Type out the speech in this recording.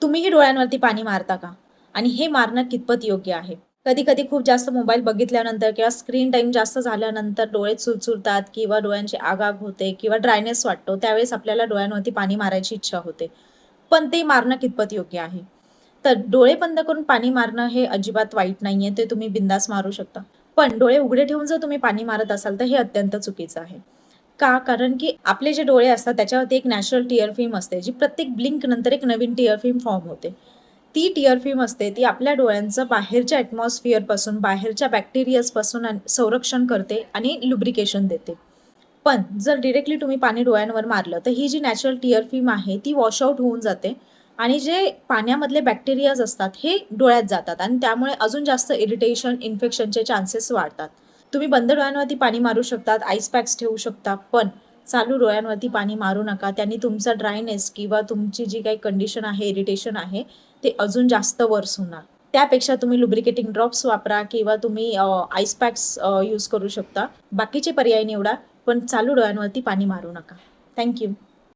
तुम्हीही डोळ्यांवरती पाणी मारता का? आणि हे मारणं कितपत योग्य आहे? कधी-कधी खूप जास्त मोबाईल बघितल्यानंतर किंवा स्क्रीन टाईम जास्त झाल्यानंतर डोळे चुरचुरतात किंवा डोळ्यांची आग-आग होते किंवा ड्रायनेस वाटतो. त्यावेळेस आपल्याला डोळ्यांवरती पाणी मारायची इच्छा होते. पण ते मारणं कितपत योग्य आहे? तर डोळे बंद करून पाणी मारणं हे अजिबात वाईट नाहीये. ते तुम्ही बिंदास मारू शकता. पण डोळे उघडे ठेवून जर तुम्ही पाणी मारत असाल, तर हे अत्यंत चुकीचं आहे. का? कारण की आपले जे डोळे असतात त्याच्यावरती एक नॅचरल टिअर फिल्म असते, जी प्रत्येक ब्लिंक नंतर एक नवीन टिअर फिल्म फॉर्म होते. ती टिअर फिल्म असते, ती आपल्या डोळ्यांचं बाहेरच्या ॲटमॉस्फिअरपासून, बाहेरच्या बॅक्टेरियाजपासून संरक्षण करते आणि लुब्रिकेशन देते. पण जर डायरेक्टली तुम्ही पाणी डोळ्यांवर मारलं, तर ही जी नॅचरल टिअर फिल्म आहे, ती वॉश आउट होऊन जाते आणि जे पाण्यामधले बॅक्टेरियाज असतात, हे डोळ्यात जातात आणि त्यामुळे अजून जास्त इरिटेशन, इन्फेक्शनचे चान्सेस वाढतात. तुम्ही बंद डोळ्यांवरती पाणी मारू शकतात, आईस पॅक्स ठेवू शकता, पण चालू डोळ्यांवरती पाणी मारू नका. त्यांनी तुमचा ड्रायनेस किंवा तुमची जी काही कंडिशन आहे, इरिटेशन आहे, ते अजून जास्त वर्स होणार. त्यापेक्षा तुम्ही लुब्रिकेटिंग ड्रॉप्स वापरा किंवा तुम्ही आईस पॅक्स यूज करू शकता. बाकीचे पर्याय निवडा, पण चालू डोळ्यांवरती पाणी मारू नका. थँक